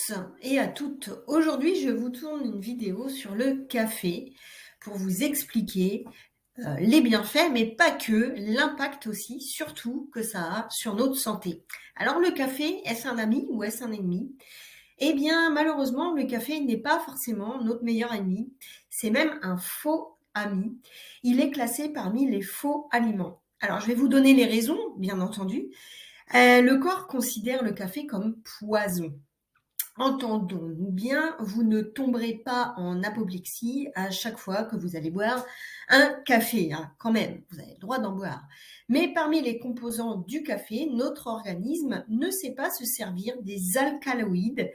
tous et à toutes. Aujourd'hui, je vous tourne une vidéo sur le café pour vous expliquer les bienfaits, mais pas que, l'impact aussi, surtout que ça a sur notre santé. Alors le café, est-ce un ami ou est-ce un ennemi? Eh bien, malheureusement, le café n'est pas forcément notre meilleur ennemi. C'est même un faux ami. Il est classé parmi les faux aliments. Alors, je vais vous donner les raisons, bien entendu. Le corps considère le café comme poison. Entendons-nous bien, vous ne tomberez pas en apoplexie à chaque fois que vous allez boire un café, hein, quand même, vous avez le droit d'en boire. Mais parmi les composants du café, notre organisme ne sait pas se servir des alcaloïdes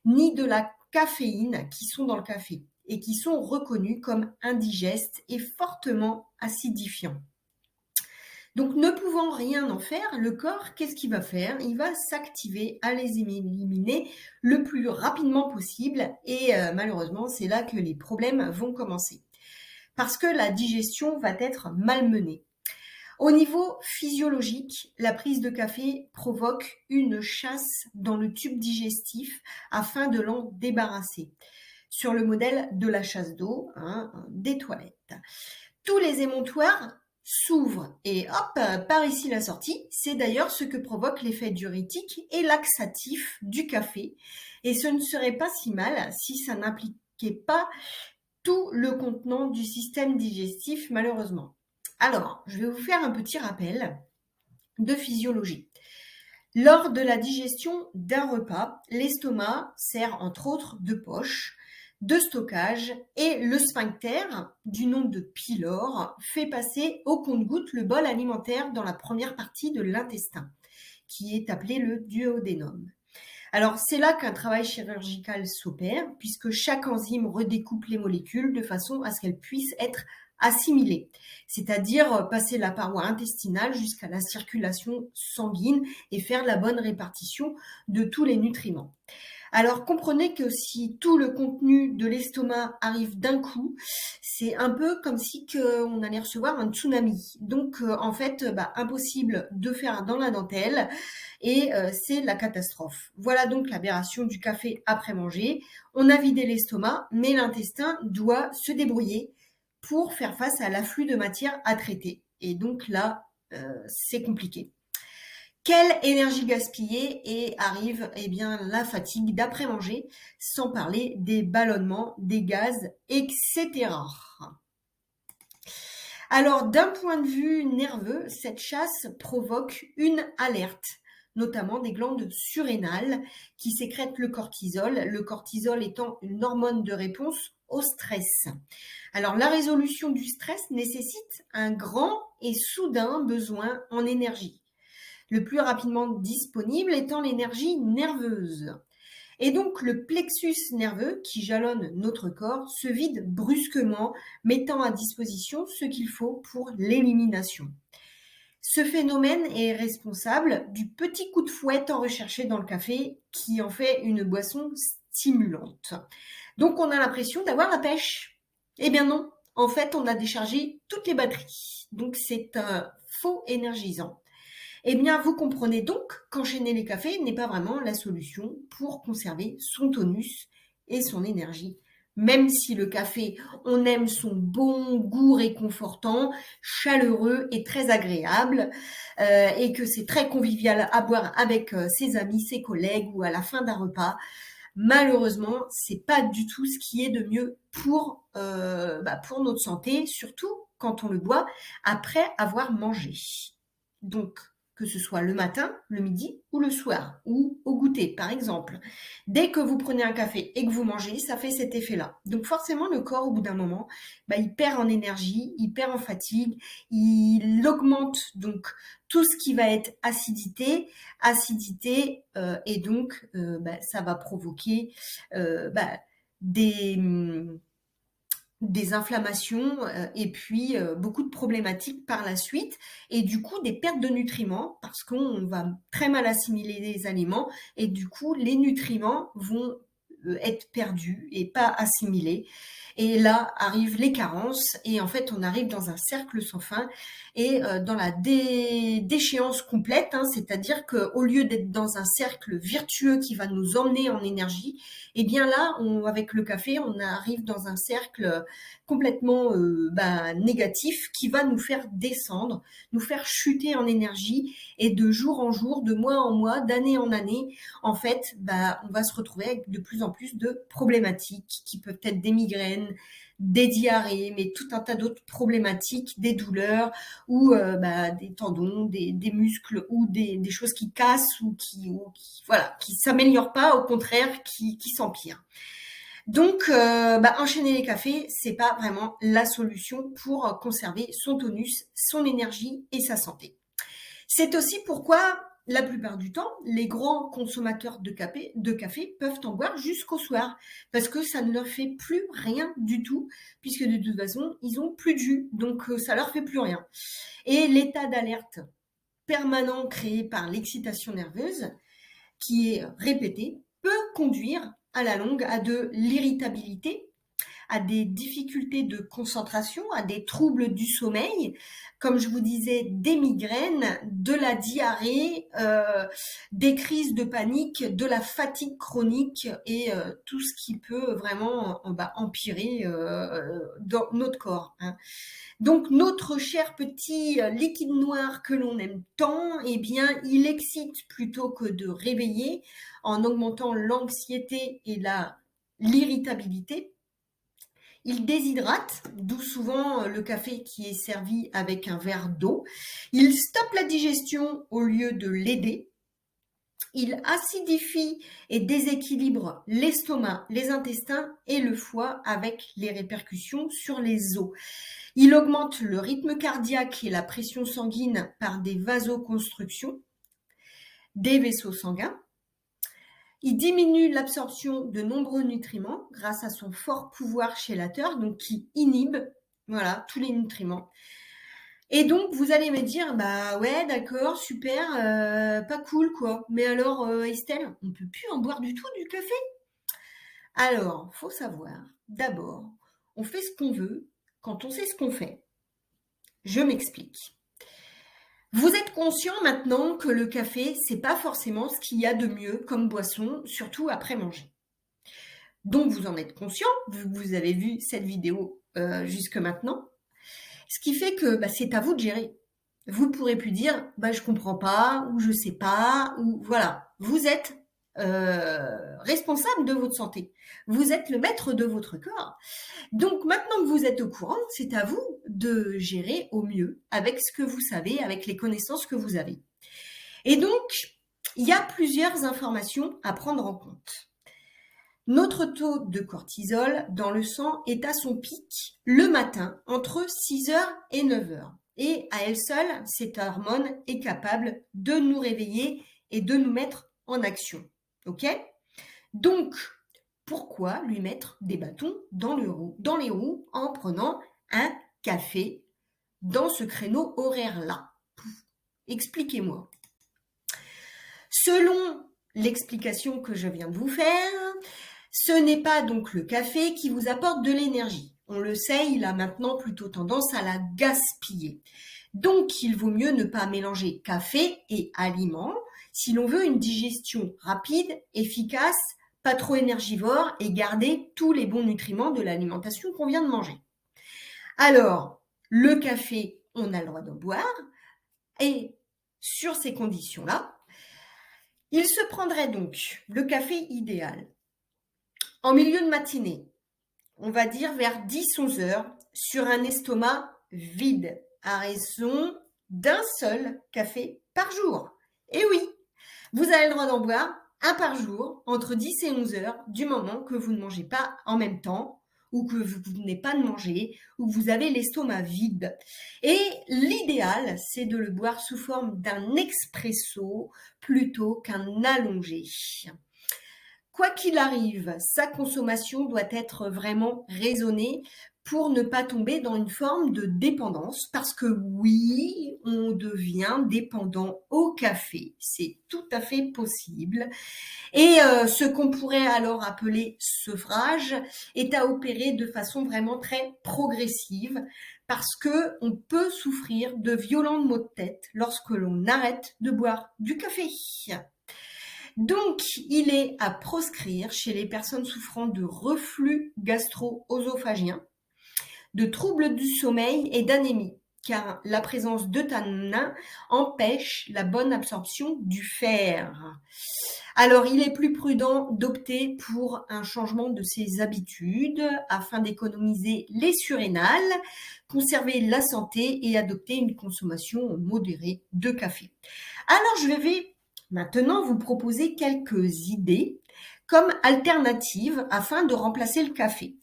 ni de la caféine qui sont dans le café et qui sont reconnus comme indigestes et fortement acidifiants. Donc, ne pouvant rien en faire, le corps, qu'est-ce qu'il va faire? Il va s'activer à les éliminer le plus rapidement possible et malheureusement, c'est là que les problèmes vont commencer. Parce que la digestion va être malmenée. Au niveau physiologique, la prise de café provoque une chasse dans le tube digestif afin de l'en débarrasser, sur le modèle de la chasse d'eau, hein, des toilettes. Tous les émontoires s'ouvrent et hop, par ici la sortie. C'est d'ailleurs ce que provoque l'effet diurétique et laxatif du café. Et ce ne serait pas si mal si ça n'impliquait pas tout le contenant du système digestif, malheureusement. Alors, je vais vous faire un petit rappel de physiologie. Lors de la digestion d'un repas, l'estomac sert entre autres de poche, de stockage et le sphincter, du nom de pylore, fait passer au compte-gouttes le bol alimentaire dans la première partie de l'intestin, qui est appelé le duodénum. Alors c'est là qu'un travail chirurgical s'opère, puisque chaque enzyme redécoupe les molécules de façon à ce qu'elles puissent être assimilées, c'est-à-dire passer la paroi intestinale jusqu'à la circulation sanguine et faire la bonne répartition de tous les nutriments. Alors comprenez que si tout le contenu de l'estomac arrive d'un coup, c'est un peu comme si on allait recevoir un tsunami. Donc en fait, impossible de faire dans la dentelle et c'est la catastrophe. Voilà donc l'aberration du café après manger. On a vidé l'estomac, mais l'intestin doit se débrouiller pour faire face à l'afflux de matière à traiter. Et donc là, c'est compliqué. Quelle énergie gaspillée et arrive la fatigue d'après-manger, sans parler des ballonnements, des gaz, etc. Alors, d'un point de vue nerveux, cette chasse provoque une alerte, notamment des glandes surrénales qui sécrètent le cortisol étant une hormone de réponse au stress. Alors, la résolution du stress nécessite un grand et soudain besoin en énergie, le plus rapidement disponible étant l'énergie nerveuse. Et donc le plexus nerveux qui jalonne notre corps se vide brusquement, mettant à disposition ce qu'il faut pour l'élimination. Ce phénomène est responsable du petit coup de fouet tant recherché dans le café qui en fait une boisson stimulante. Donc on a l'impression d'avoir la pêche. Eh bien non, en fait on a déchargé toutes les batteries. Donc c'est un faux énergisant. Eh bien, vous comprenez donc qu'enchaîner les cafés n'est pas vraiment la solution pour conserver son tonus et son énergie. Même si le café, on aime son bon goût réconfortant, chaleureux et très agréable, et que c'est très convivial à boire avec ses amis, ses collègues ou à la fin d'un repas, malheureusement, c'est pas du tout ce qui est de mieux pour notre santé, surtout quand on le boit après avoir mangé. Donc, que ce soit le matin, le midi ou le soir, ou au goûter par exemple. Dès que vous prenez un café et que vous mangez, ça fait cet effet-là. Donc forcément, le corps, au bout d'un moment, il perd en énergie, il perd en fatigue, il augmente donc tout ce qui va être acidité, et donc ça va provoquer des inflammations et puis beaucoup de problématiques par la suite et du coup des pertes de nutriments parce qu'on va très mal assimiler les aliments et du coup les nutriments vont être perdu et pas assimilé. Et là arrivent les carences et en fait on arrive dans un cercle sans fin et dans la déchéance complète, hein, c'est-à-dire qu'au lieu d'être dans un cercle vertueux qui va nous emmener en énergie, et bien là, avec le café, on arrive dans un cercle complètement négatif qui va nous faire descendre, nous faire chuter en énergie et de jour en jour, de mois en mois, d'année en année, en fait, on va se retrouver avec de plus en plus de problématiques qui peuvent être des migraines, des diarrhées, mais tout un tas d'autres problématiques, des douleurs ou des tendons, des muscles ou des choses qui cassent ou qui s'améliorent pas, au contraire, qui s'empirent. Donc, enchaîner les cafés, c'est pas vraiment la solution pour conserver son tonus, son énergie et sa santé. C'est aussi pourquoi, la plupart du temps, les grands consommateurs de café peuvent en boire jusqu'au soir, parce que ça ne leur fait plus rien du tout, puisque de toute façon, ils ont plus de jus, donc ça leur fait plus rien. Et l'état d'alerte permanent créé par l'excitation nerveuse, qui est répétée, peut conduire à la longue à de l'irritabilité, à des difficultés de concentration, à des troubles du sommeil, comme je vous disais, des migraines, de la diarrhée, des crises de panique, de la fatigue chronique et tout ce qui peut vraiment empirer dans notre corps, hein. Donc notre cher petit liquide noir que l'on aime tant, eh bien il excite plutôt que de réveiller en augmentant l'anxiété et l'irritabilité. Il déshydrate, d'où souvent le café qui est servi avec un verre d'eau. Il stoppe la digestion au lieu de l'aider. Il acidifie et déséquilibre l'estomac, les intestins et le foie avec les répercussions sur les os. Il augmente le rythme cardiaque et la pression sanguine par des vasoconstrictions des vaisseaux sanguins. Il diminue l'absorption de nombreux nutriments grâce à son fort pouvoir chélateur, donc qui inhibe tous les nutriments. Et donc, vous allez me dire, ouais, d'accord, super, pas cool, quoi. Mais alors, Estelle, on ne peut plus en boire du tout du café? Alors, faut savoir, d'abord, on fait ce qu'on veut quand on sait ce qu'on fait. Je m'explique. Vous êtes conscient maintenant que le café, c'est pas forcément ce qu'il y a de mieux comme boisson, surtout après manger. Donc, vous en êtes conscient, vu que vous avez vu cette vidéo jusque maintenant. Ce qui fait que c'est à vous de gérer. Vous ne pourrez plus dire je comprends pas ou je sais pas ou voilà. Vous êtes responsable de votre santé. Vous êtes le maître de votre corps. Donc maintenant que vous êtes au courant, c'est à vous de gérer au mieux avec ce que vous savez, avec les connaissances que vous avez. Et donc, il y a plusieurs informations à prendre en compte. Notre taux de cortisol dans le sang est à son pic le matin entre 6h et 9h. Et à elle seule, cette hormone est capable de nous réveiller et de nous mettre en action. Ok ? Donc, pourquoi lui mettre des bâtons dans les roues en prenant un café dans ce créneau horaire-là? Expliquez-moi. Selon l'explication que je viens de vous faire, ce n'est pas donc le café qui vous apporte de l'énergie. On le sait, il a maintenant plutôt tendance à la gaspiller. Donc, il vaut mieux ne pas mélanger café et aliments si l'on veut une digestion rapide, efficace, pas trop énergivore et garder tous les bons nutriments de l'alimentation qu'on vient de manger. Alors, le café, on a le droit d'en boire et sur ces conditions-là, il se prendrait donc le café idéal en milieu de matinée, on va dire vers 10-11 heures, sur un estomac vide, à raison d'un seul café par jour. Et oui, vous avez le droit d'en boire un par jour, entre 10 et 11 heures, du moment que vous ne mangez pas en même temps, ou que vous ne venez pas de manger, ou que vous avez l'estomac vide. Et l'idéal, c'est de le boire sous forme d'un expresso plutôt qu'un allongé. Quoi qu'il arrive, sa consommation doit être vraiment raisonnée pour ne pas tomber dans une forme de dépendance, parce que oui, on devient dépendant au café, c'est tout à fait possible. Et ce qu'on pourrait alors appeler sevrage est à opérer de façon vraiment très progressive, parce que on peut souffrir de violents maux de tête lorsque l'on arrête de boire du café. Donc, il est à proscrire chez les personnes souffrant de reflux gastro-œsophagien, de troubles du sommeil et d'anémie, car la présence de tanins empêche la bonne absorption du fer. Alors, il est plus prudent d'opter pour un changement de ses habitudes afin d'économiser les surrénales, conserver la santé et adopter une consommation modérée de café. Alors, je vais maintenant vous proposer quelques idées comme alternatives afin de remplacer le café.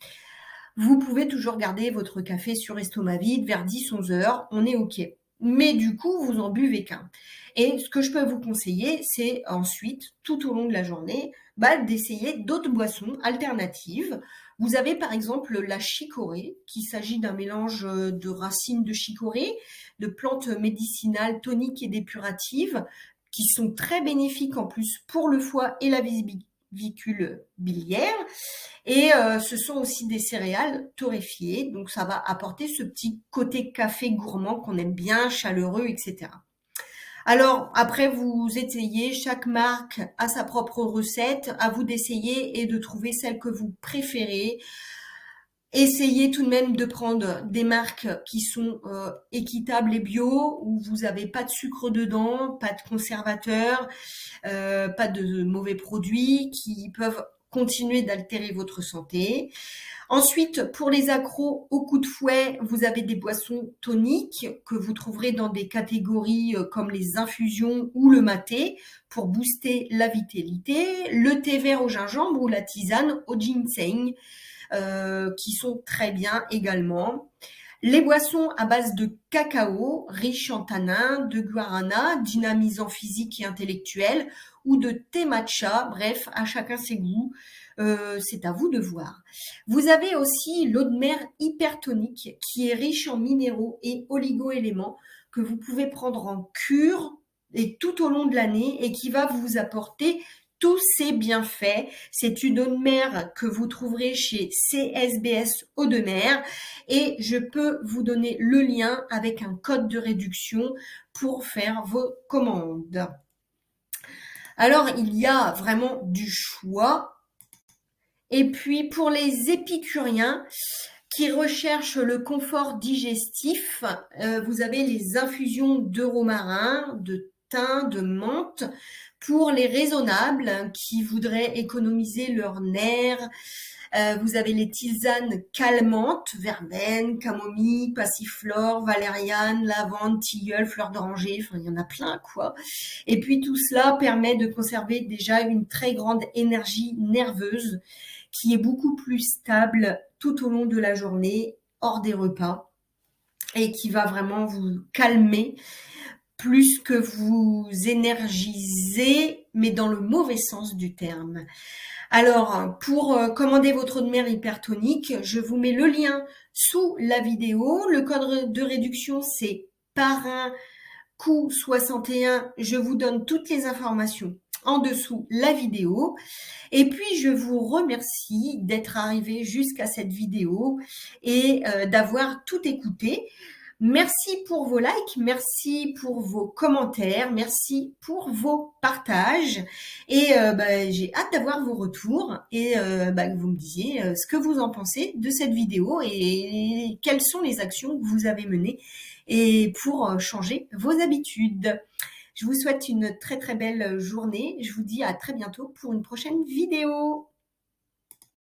Vous pouvez toujours garder votre café sur estomac vide vers 10-11 heures, on est OK. Mais du coup, vous en buvez qu'un. Et ce que je peux vous conseiller, c'est ensuite, tout au long de la journée, d'essayer d'autres boissons alternatives. Vous avez par exemple la chicorée, qu'il s'agit d'un mélange de racines de chicorée, de plantes médicinales toniques et dépuratives, qui sont très bénéfiques en plus pour le foie et la vésicule biliaire. Et ce sont aussi des céréales torréfiées, donc ça va apporter ce petit côté café gourmand qu'on aime bien, chaleureux, etc. Alors après, vous essayez, chaque marque a sa propre recette, à vous d'essayer et de trouver celle que vous préférez. Essayez tout de même de prendre des marques qui sont équitables et bio, où vous n'avez pas de sucre dedans, pas de conservateur, pas de mauvais produits qui peuvent continuer d'altérer votre santé. Ensuite, pour les accros au coup de fouet, vous avez des boissons toniques que vous trouverez dans des catégories comme les infusions ou le maté pour booster la vitalité, le thé vert au gingembre ou la tisane au ginseng qui sont très bien également. Les boissons à base de cacao, riches en tanins, de guarana, dynamisant physique et intellectuel, ou de thé matcha, bref, à chacun ses goûts. C'est à vous de voir. Vous avez aussi l'eau de mer hypertonique qui est riche en minéraux et oligo-éléments que vous pouvez prendre en cure et tout au long de l'année et qui va vous apporter tous ces bienfaits. C'est une eau de mer que vous trouverez chez CSBS Eau de Mer et je peux vous donner le lien avec un code de réduction pour faire vos commandes. Alors, il y a vraiment du choix. Et puis, pour les épicuriens qui recherchent le confort digestif, vous avez les infusions de romarin, de thym, de menthe. Pour les raisonnables qui voudraient économiser leurs nerfs, vous avez les tisanes calmantes, verveine, camomille, passiflore, valériane, lavande, tilleul, fleur d'oranger, enfin il y en a plein quoi. Et puis tout cela permet de conserver déjà une très grande énergie nerveuse qui est beaucoup plus stable tout au long de la journée, hors des repas, et qui va vraiment vous calmer plus que vous énergiser, mais dans le mauvais sens du terme. Alors, pour commander votre eau de mer hypertonique, je vous mets le lien sous la vidéo. Le code de réduction, c'est PARRAINCOU61. Je vous donne toutes les informations en dessous la vidéo. Et puis, je vous remercie d'être arrivé jusqu'à cette vidéo et d'avoir tout écouté. Merci pour vos likes, merci pour vos commentaires, merci pour vos partages et j'ai hâte d'avoir vos retours et que vous me disiez ce que vous en pensez de cette vidéo et quelles sont les actions que vous avez menées et pour changer vos habitudes. Je vous souhaite une très très belle journée, je vous dis à très bientôt pour une prochaine vidéo.